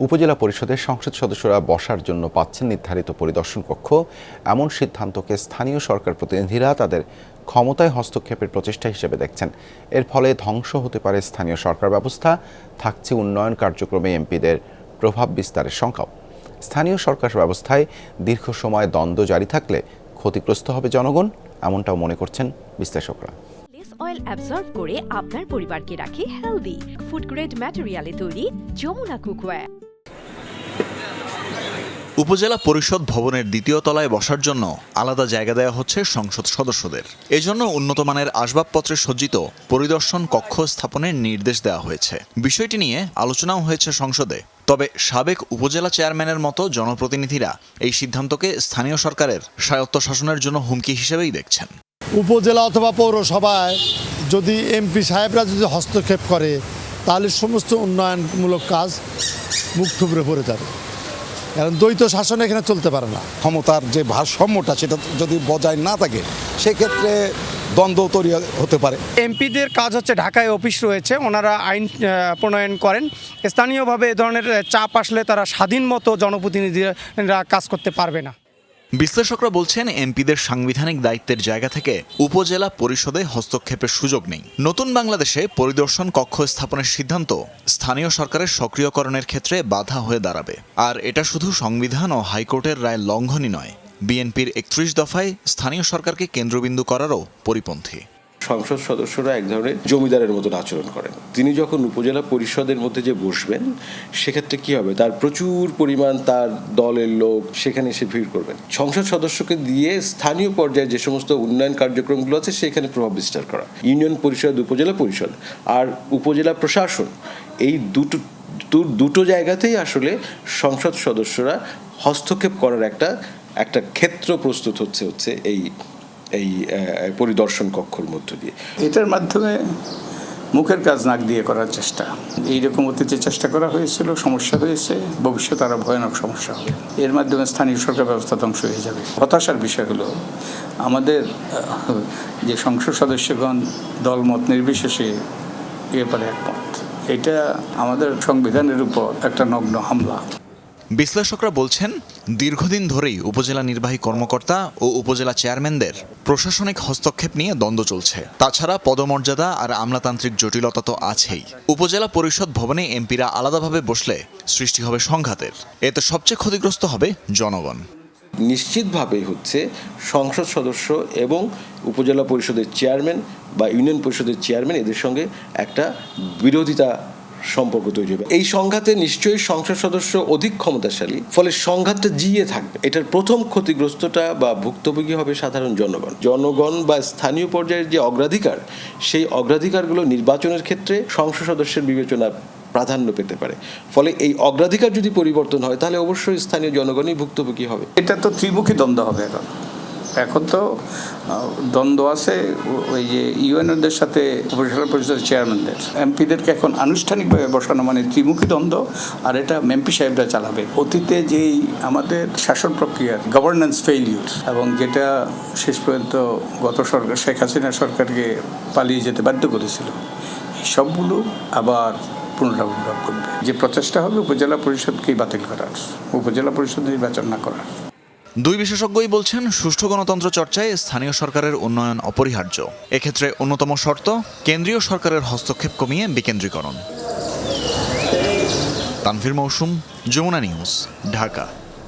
উপজেলা পরিষদের সংসদ সদস্যরা বসার জন্য পাচ্ছেন নির্ধারিত পরিদর্শন কক্ষ। এমন সিদ্ধান্তকে স্থানীয় সরকার প্রতিনিধিরা তাদের ক্ষমতায় হস্তক্ষেপের প্রচেষ্টা হিসেবে দেখছেন। এর ফলে ধ্বংস হতে পারে স্থানীয় সরকার ব্যবস্থা, থাকছে উন্নয়ন কার্যক্রমে এমপিদের প্রভাব বিস্তারের শঙ্কাও। স্থানীয় সরকার ব্যবস্থায় দীর্ঘ সময় দ্বন্দ্ব জারি থাকলে ক্ষতিগ্রস্ত হবে জনগণ, এমনটাও মনে করছেন বিশ্লেষকরা। অয়েল অ্যাবজর্ব করে আপনার পরিবারকে রাখে হেলদি। ফুড গ্রেড ম্যাটেরিয়ালে তৈরি যমুনা কুকওয়্যার। উপজেলা পরিষদ ভবনের দ্বিতীয় তলায় বসার জন্য আলাদা জায়গা দেওয়া হচ্ছে সংসদ সদস্যদের। এজন্য উন্নত মানের আসবাবপত্রে সজ্জিত পরিদর্শন কক্ষ স্থাপনের নির্দেশ দেওয়া হয়েছে। বিষয়টি নিয়ে আলোচনাও হয়েছে সংসদে। তবে সাবেক উপজেলা চেয়ারম্যানের মতো জনপ্রতিনিধিরা এই সিদ্ধান্তকে স্থানীয় সরকারের স্বায়ত্তশাসনের জন্য হুমকি হিসেবেই দেখছেন। উপজেলা অথবা পৌরসভায় যদি এমপি সাহেবরা যদি হস্তক্ষেপ করে তাহলে সমস্ত উন্নয়নমূলক কাজ মুখ থুবড়ে পড়ে যাবে, কারণ দ্বৈত শাসন এখানে চলতে পারে না। ক্ষমতার যে ভারসাম্যটা সেটা যদি বজায় না থাকে সেক্ষেত্রে দ্বন্দ্ব তৈরি হতে পারে। এমপিদের কাজ হচ্ছে ঢাকায় অফিস রয়েছে, ওনারা আইন প্রণয়ন করেন। স্থানীয়ভাবে এ ধরনের চাপ আসলে তারা স্বাধীন মতো জনপ্রতিনিধিরা কাজ করতে পারবে না। বিশ্লেষকরা বলছেন, এমপিদের সাংবিধানিক দায়িত্বের জায়গা থেকে উপজেলা পরিষদে হস্তক্ষেপের সুযোগ নেই। নতুন বাংলাদেশে পরিদর্শন কক্ষ স্থাপনের সিদ্ধান্ত স্থানীয় সরকারের সক্রিয়করণের ক্ষেত্রে বাধা হয়ে দাঁড়াবে। আর এটা শুধু সংবিধান ও হাইকোর্টের রায় লঙ্ঘনই নয়, বিএনপির ৩১ দফায় স্থানীয় সরকারকে কেন্দ্রবিন্দু করারও পরিপন্থী। সংসদ সদস্যরা এক ধরনের জমিদারের মতন আচরণ করেন। তিনি যখন উপজেলা পরিষদের মধ্যে যে বসবেন, সেক্ষেত্রে কি হবে, তার প্রচুর পরিমাণ তার দলের লোক সেখানে এসে ভিড় করবেন। সংসদ সদস্যকে দিয়ে স্থানীয় পর্যায়ে যে সমস্ত উন্নয়ন কার্যক্রমগুলো আছে সেখানে প্রভাব বিস্তার করা। ইউনিয়ন পরিষদ, উপজেলা পরিষদ আর উপজেলা প্রশাসন, এই দুটো জায়গাতেই আসলে সংসদ সদস্যরা হস্তক্ষেপ করার একটা ক্ষেত্র প্রস্তুত হচ্ছে এই পরিদর্শন কক্ষর মধ্য দিয়ে। এটার মাধ্যমে মুখের কাজ নাক দিয়ে করার চেষ্টা, এইরকম অতীতে চেষ্টা করা হয়েছিল, সমস্যা হয়েছে, ভবিষ্যতে আরও ভয়ানক সমস্যা হবে। এর মাধ্যমে স্থানীয় সরকার ব্যবস্থা ধ্বংস হয়ে যাবে। হতাশার বিষয় হলো আমাদের যে সংসদ সদস্যগণ দলমত নির্বিশেষে এরপরে একমত। এটা আমাদের সংবিধানের উপর একটা নগ্ন হামলা। বিশ্লেষকরা বলছেন, দীর্ঘদিন ধরেই উপজেলা নির্বাহী কর্মকর্তা ও উপজেলা চেয়ারম্যানদের প্রশাসনিক হস্তক্ষেপ নিয়ে দ্বন্দ্ব চলছে। তাছাড়া পদমর্যাদা আর আমলাতান্ত্রিক জটিলতা তো আছেই। উপজেলা পরিষদ ভবনে এমপিরা আলাদাভাবে বসলে সৃষ্টি হবে সংঘাতের। এতে সবচেয়ে ক্ষতিগ্রস্ত হবে জনগণ। নিশ্চিতভাবেই হচ্ছে সংসদ সদস্য এবং উপজেলা পরিষদের চেয়ারম্যান বা ইউনিয়ন পরিষদের চেয়ারম্যান, এদের সঙ্গে একটা বিরোধিতা সম্পর্ক তৈরি হবে। এই সংঘাতে নিশ্চয়ই সংসদ সদস্য অধিক ক্ষমতাশালী, ফলে সংঘাতটা জিয়ে থাকবে। এটার প্রথম ক্ষতিগ্রস্তটা বা ভুক্তভোগী হবে সাধারণ জনগণ বা স্থানীয় পর্যায়ের যে অগ্রাধিকার, সেই অগ্রাধিকারগুলো নির্বাচনের ক্ষেত্রে সংসদ সদস্যের বিবেচনা প্রাধান্য পেতে পারে। ফলে এই অগ্রাধিকার যদি পরিবর্তন হয় তাহলে অবশ্যই স্থানীয় জনগণই ভুক্তভোগী হবে। এটা তো ত্রিমুখী দ্বন্দ্ব হবে। এখন তো দ্বন্দ্ব আছে ওই যে ইউএনওদের সাথে উপজেলা পরিষদের চেয়ারম্যানদের। এমপিদেরকে এখন আনুষ্ঠানিকভাবে বসানো মানে ত্রিমুখী দ্বন্দ্ব, আর এটা এমপি সাহেবরা চালাবে। অতীতে যেই আমাদের শাসন প্রক্রিয়ার গভর্নেন্স ফেইলিউর, এবং যেটা শেষ পর্যন্ত গত সরকার শেখ হাসিনা সরকারকে পালিয়ে যেতে বাধ্য করেছিল, এই সবগুলো আবার পুনরাবৃত্তি করবে। যে প্রচেষ্টা হবে উপজেলা পরিষদকেই বাতিল করার, উপজেলা পরিষদ নির্বাচন না করার। দুই বিশেষজ্ঞই বলছেন, সুষ্ঠু গণতন্ত্র চর্চায় স্থানীয় সরকারের উন্নয়ন অপরিহার্য। এক্ষেত্রে অন্যতম শর্ত কেন্দ্রীয় সরকারের হস্তক্ষেপ কমিয়ে বিকেন্দ্রীকরণ। তানভীর মৌসুম, যমুনা নিউজ, ঢাকা।